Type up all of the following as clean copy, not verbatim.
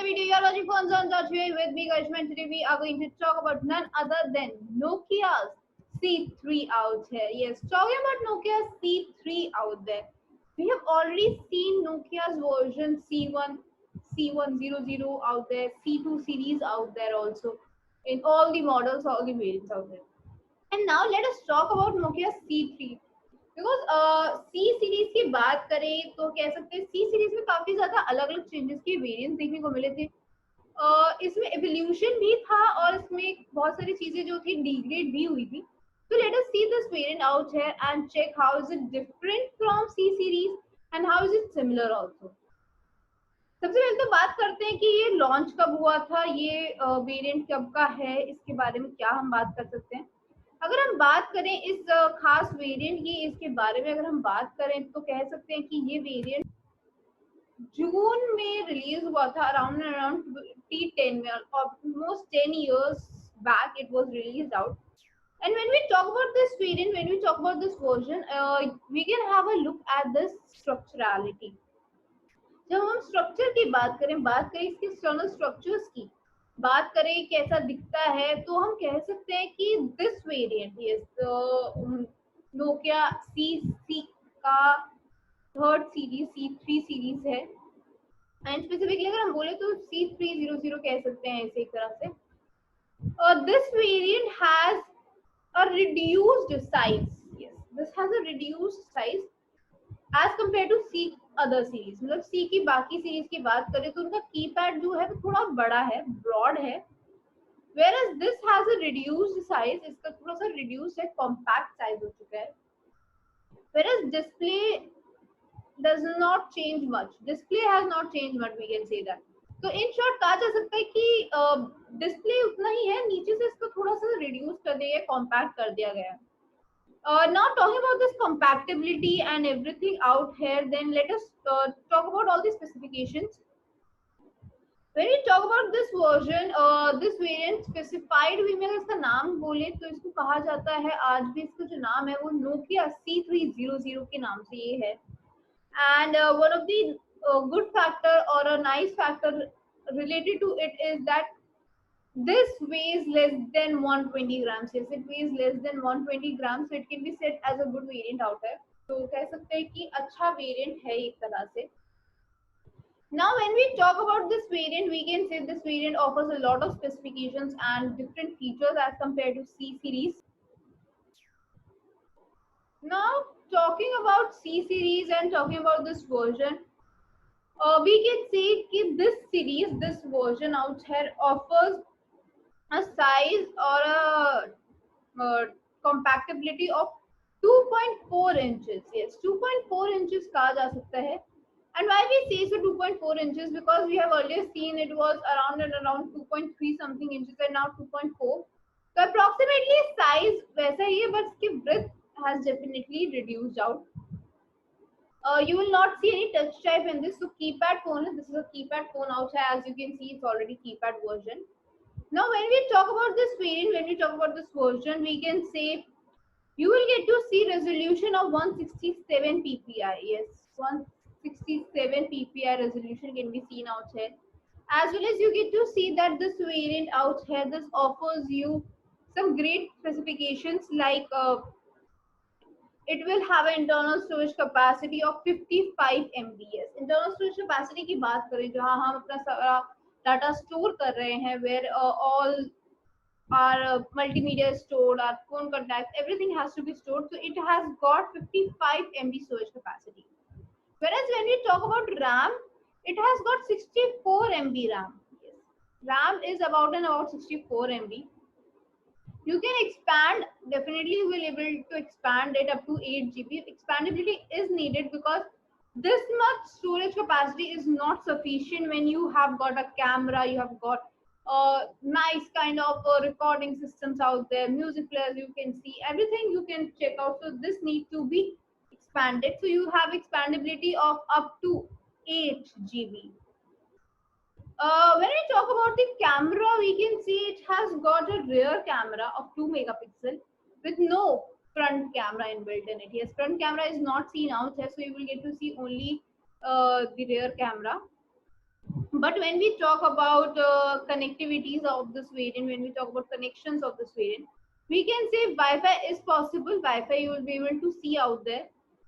another video. You are watching Phones on Touch here with me, Karishma, and today we are going to talk about none other than Nokia's C3 out here. Yes, talking about Nokia's C3 out there. We have already seen Nokia's version C1, C100 out there, C2 series out there also, in all the models, all the variants out there. And now let us talk about Nokia C3. Because C series की बात करें तो कह सकते हैं सी series में काफी ज्यादा अलग अलग चेंजेस के वेरिएंट्स देखने को मिले थे. इसमें एवोल्यूशन भी था और इसमें बहुत सारी चीजें जो थी डिग्रेड भी हुई थी. तो let us see this variant out here and check how is it different from C series and how is it similar also. सबसे पहले तो बात करते हैं कि ये लॉन्च कब हुआ था, ये वेरिएंट कब का है, इसके बारे में क्या हम बात कर सकते हैं. अगर हम बात करें इस खास वेरिएंट की, इसके बारे में अगर हम बात करें तो कह सकते हैं कि ये वेरिएंट जून में रिलीज हुआ था, अराउंड 2010 में, almost 10 years back it was released out. And when we talk about this variant, when we talk about this version, we can have a look at this structurality. जब हम structure की बात करें इसके external structures की बात करें कैसा दिखता है, तो हम कह सकते हैं कि दिस वेरिएंट इज नोकिया सी का थर्ड सीरीज C3 सीरीज है. एंड स्पेसिफिकली अगर हम बोले तो C300 कह सकते हैं इसे एक तरह से. This variant has a reduced size. Yes, this has a reduced size as compare to C other series. मतलब सी की बाकी सीरीज की बात करें तो उनका कीपैड जो है वो थोड़ा बड़ा है, ब्रॉड है, whereas this has a reduced size. इसका थोड़ा सा reduced है, compact size हो चुका है. whereas display does not change much. Display has not changed much, we can say that. तो इन शॉर्ट कहा जा सकता है कि डिस्प्ले उतना ही है, नीचे से इसको थोड़ा सा रिड्यूस कर दिया गया, कॉम्पैक्ट कर दिया गया. Now talking about this compatibility and everything out here, then let us talk about all the specifications. When we talk about this version, this variant specified भी, मैं अगर इसका नाम बोले तो इसको कहा जाता है, आज भी इसका जो नाम है वो Nokia C300 के नाम से ये है. And one of the good factor or a nice factor related to it is that this weighs less than 120 grams. Yes, it weighs less than 120 grams, so it can be said as a good variant out there. तो कह सकते हैं कि अच्छा variant है एक तरह से. Now when we talk about this variant, we can say this variant offers a lot of specifications and different features as compared to C series. Now talking about C series and talking about this version, we can say that this series, this version out here offers a size or a compactability of 2.4 inches. Yes, 2.4 inches कहा जा सकता है. And why we say so 2.4 inches? Because we have earlier seen it was around 2.3 something inches and now 2.4. So approximately size वैसा ही है, but इसकी width has definitely reduced out. You will not see any touch type in this. So keypad phone, this is a keypad phone out here. As you can see, it's already keypad version. Now when we talk about this variant, when we talk about this version, we can say you will get to see resolution of 167 ppi. Yes, 167 ppi resolution can be seen out here. As well as you get to see that this variant out here, this offers you some great specifications like it will have an internal storage capacity of 55 MB. Internal storage capacity की बात करें जहाँ हम अपना सारा data store कर रहे हैं, where all our multimedia is stored, our phone contacts, everything has to be stored. So it has got 55 MB storage capacity. Whereas when we talk about RAM, it has got 64 MB RAM. Yes. RAM is about 64 MB. You can expand, definitely you will be able to expand it up to 8 GB. Expandability is needed because this much storage capacity is not sufficient when you have got a camera, you have got nice kind of recording systems out there, music players you can see, everything you can check out. So this needs to be expanded. So you have expandability of up to 8 GB. When we talk about the camera, we can see it has got a rear camera of 2 megapixel with no front camera inbuilt in it. Yes, front camera is not seen out here, so you will get to see only the rear camera. But when we talk about connectivities of this variant, when we talk about connections of this variant, we can say Wi-Fi is possible. Wi-Fi you will be able to see out there,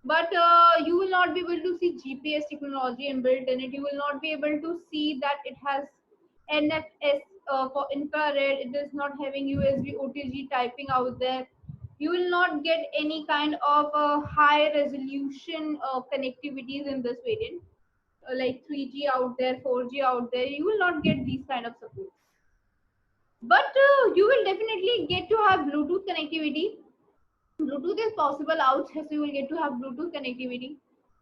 but you will not be able to see GPS technology inbuilt in it. You will not be able to see that it has NFS for infrared. It is not having USB OTG typing out there. You will not get any kind of high resolution connectivities in this variant, like 3G out there, 4G out there. You will not get these kind of support. But you will definitely get to have Bluetooth connectivity. Bluetooth is possible out here, so you will get to have Bluetooth connectivity.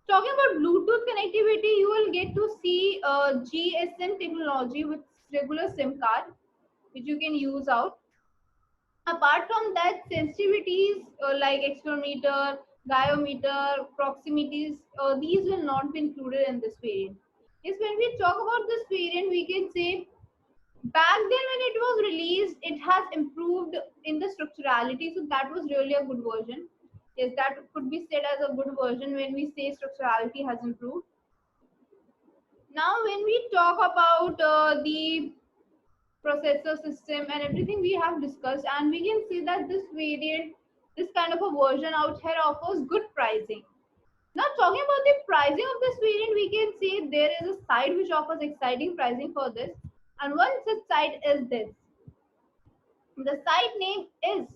Talking about Bluetooth connectivity, you will get to see GSM technology with regular SIM card, which you can use out. Apart from that, sensitivities like accelerometer, gyroscope, proximities, these will not be included in this variant. Yes, when we talk about this variant, we can say back then when it was released, it has improved in the structurality, so that was really a good version. Yes, that could be said as a good version when we say structurality has improved. Now, when we talk about the processor system and everything we have discussed, and we can see that this variant, this kind of a version out here offers good pricing. Now, talking about the pricing of this variant, we can say there is a site which offers exciting pricing for this, and one such site is this. The site name is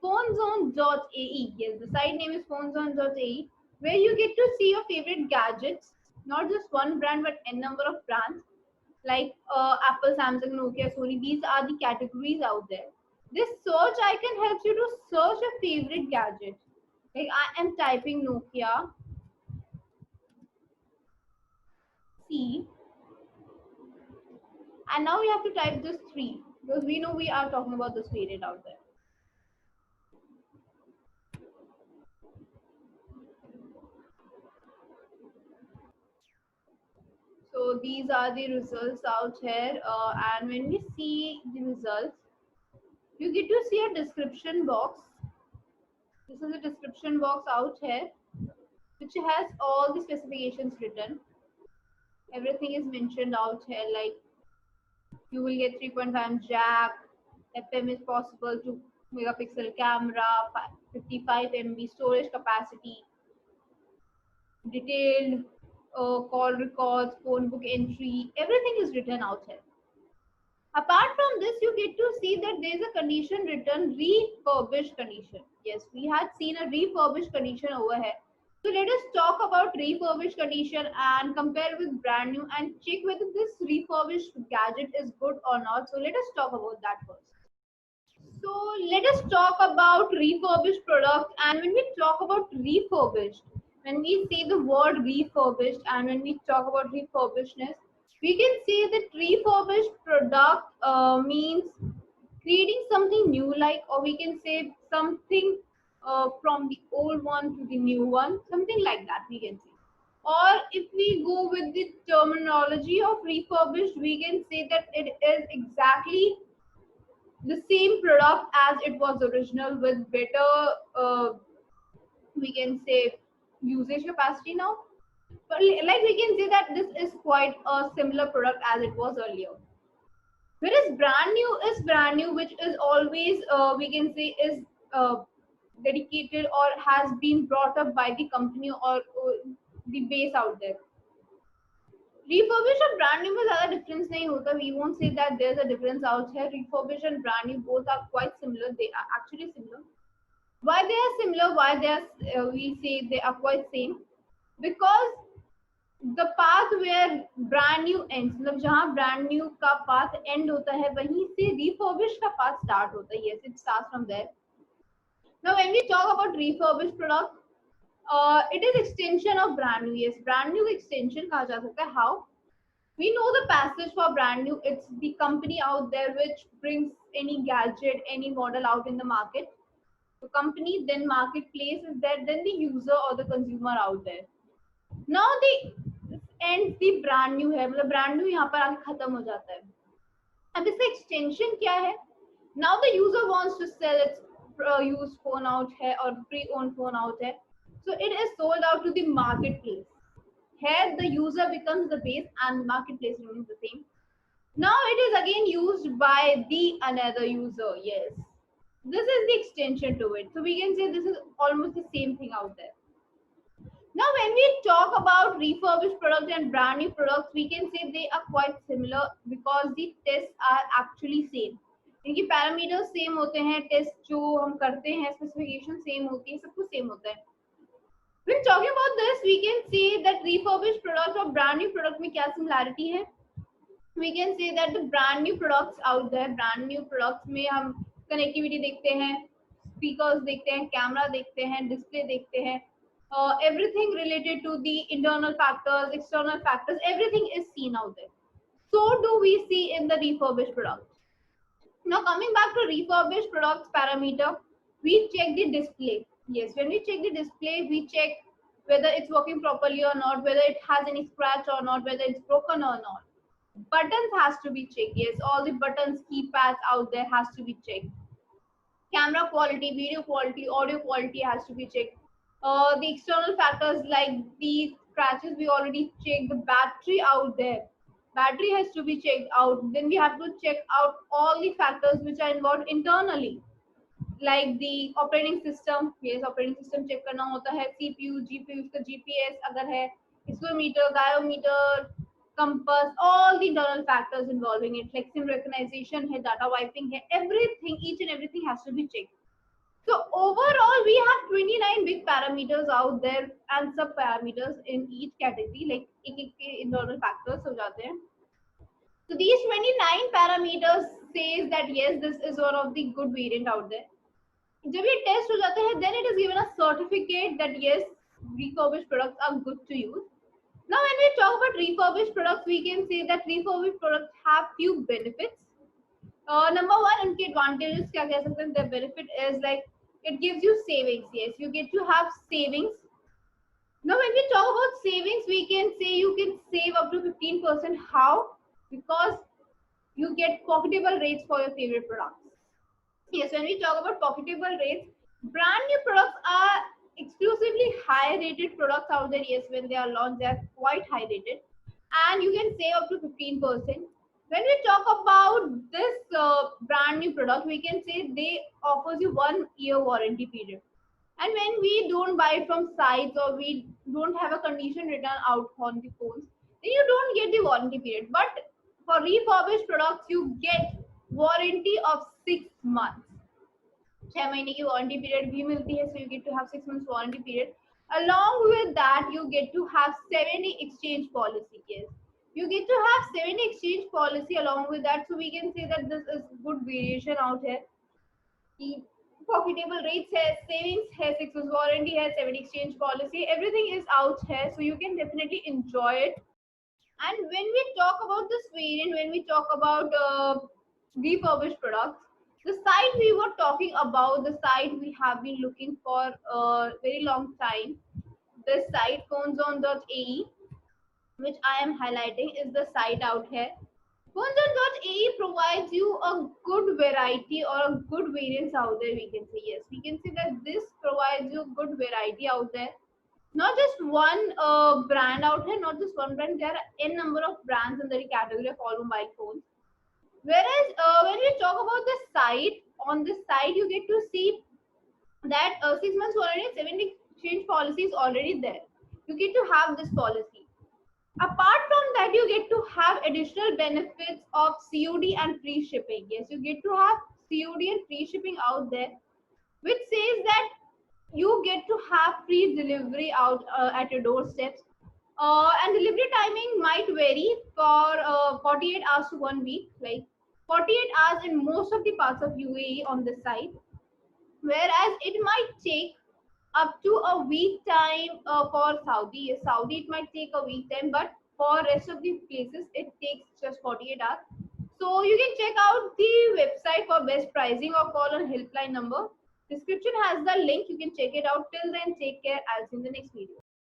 phonezone.ae. Yes, the site name is phonezone.ae, where you get to see your favorite gadgets, not just one brand but n number of brands like Apple, Samsung, Nokia, Sony. These are the categories out there. This search icon helps you to search a favorite gadget. Like I am typing Nokia C, and now we have to type this 3 because we know we are talking about this variant out there. So these are the results out here, and when we see the results, you get to see a description box. This is a description box out here, which has all the specifications written. Everything is mentioned out here, like you will get 3.5 jack, FM is possible, 2 megapixel camera, 55 MB storage capacity, detailed call records, phone book entry, everything is written out here. Apart from this, you get to see that there is a condition written refurbished condition. Yes, we had seen a refurbished condition over here. So let us talk about refurbished condition and compare with brand new and check whether this refurbished gadget is good or not. So let us talk about that first. So let us talk about refurbished product. And when we talk about refurbished, when we say the word refurbished and when we talk about refurbishedness, we can say that refurbished product means creating something new, like, or we can say something from the old one to the new one, something like that we can say. Or if we go with the terminology of refurbished, we can say that it is exactly the same product as it was original with better we can say usage capacity now, but like we can say that this is quite a similar product as it was earlier. Whereas brand new is brand new, which is always we can say is dedicated or has been brought up by the company or the base out there. Refurbish और brand new में ज़्यादा difference नहीं होता. We won't say that there's a difference out here. Refurbish and brand new both are quite similar. They are actually similar. Why they are similar? Why they are we say they are quite same? Because the path where brand new ends, मतलब जहाँ brand new का path end होता है वहीं से refurbish का path start होता है. Yes, it starts from there. Now when we talk about refurbished product, it is extension of brand new. Yes, brand new extension कहा जा सकता है. How? We know the passage for brand new. It's the company out there which brings any gadget, any model out in the market. The company, then marketplace is there, then the user or the consumer out there. Now the end the brand new है, मतलब brand new यहाँ पर आके खत्म हो जाता है. अब इसका extension क्या है? Now the user wants to sell its used phone out है और pre-owned phone out है. So it is sold out to the marketplace. here the user becomes the base and the marketplace remains the same. Now it is again used by the another user. Yes, this is the extension to it. So we can say this is almost the same thing out there. Now, when we talk about refurbished products and brand new products, we can say they are quite similar because the tests are actually same. इनकी parameters same होते हैं, test जो हम करते हैं, specification same होती है, सब कुछ सेम होता है. When talking about this, we can say that refurbished product और brand new product में क्या similarity है? We can say that the brand new products out there, brand new products में हम connectivity देखते हैं, speakers देखते हैं, camera देखते हैं, display देखते हैं. Everything related to the internal factors, external factors, everything is seen out there. So do we see in the refurbished product. Now coming back to refurbished products parameter, we check the display. Yes, when we check the display, we check whether it's working properly or not, whether it has any scratch or not, whether it's broken or not. Buttons has to be checked. Yes, all the buttons, keypads out there has to be checked. Camera quality, video quality, audio quality has to be checked. The external factors like the scratches we already checked. The battery out there, battery has to be checked out. Then we have to check out all the factors which are involved internally, like the operating system. Yes, operating system check करना होता है. CPU, GPU, उसका GPS अगर है, accelerometer, gyroscope, compass, all the internal factors involving it, like SIM recognition है, data wiping है, everything, each and everything has to be checked. So overall, we have 29 big parameters out there and sub parameters in each category, like एक internal factors हो जाते हैं. So these 29 parameters says that yes, this is one of the good variant out there. जब ये test हो जाते हैं, then it is given a certificate that yes, refurbished products are good to use. Now, when we talk about refurbished products, we can say that refurbished products have few benefits. Number one, उनके advantages क्या कह सकते हैं? The benefit is like it gives you savings. Yes, you get to have savings. Now, when we talk about savings, we can say you can save up to 15%. How? Because you get pocketable rates for your favorite products. Yes, when we talk about pocketable rates, brand new products are exclusively high rated products out there. Yes, when they are launched, they are quite high rated, and you can save up to 15%. When we talk about this brand new product, we can say they offers you 1 year warranty period. And when we don't buy from sites or we don't have a condition written out on the phones, then you don't get the warranty period. But for refurbished products, you get warranty of 6 months. 6 महीने की warranty period भी मिलती है, so you get to have 6 months warranty period. Along with that, you get to have 70 exchange policy. Yes, you get to have 70 exchange policy along with that, so we can say that this is good variation out here. Pocketable rates है, savings है, 6 months warranty है, 70 exchange policy, everything is out here, so you can definitely enjoy it. And when we talk about this variant, when we talk about refurbished products, the site we were talking about, the site we have been looking for a very long time, this site phoneZone.ae, which I am highlighting, is the site out here. phoneZone.ae provides you a good variety or a good variance out there. We can say yes, we can say that this provides you good variety out there. Not just one brand out here, not just one brand. There are n number of brands in the category of all mobile phones. Whereas when we talk about the site, on this site you get to see that 6 months warranty, 70 exchange policy is already there. You get to have this policy. Apart from that, you get to have additional benefits of COD and free shipping. Yes, you get to have COD and free shipping out there, which says that you get to have free delivery out at your doorsteps. And delivery timing might vary for 48 hours to 1 week, like 48 hours in most of the parts of UAE on this site, whereas it might take up to a week time for Saudi. Saudi it might take a week time, but for rest of the places it takes just 48 hours. So you can check out the website for best pricing or call on helpline number. Description has the link. You can check it out. Till then, take care. I'll see you in the next video.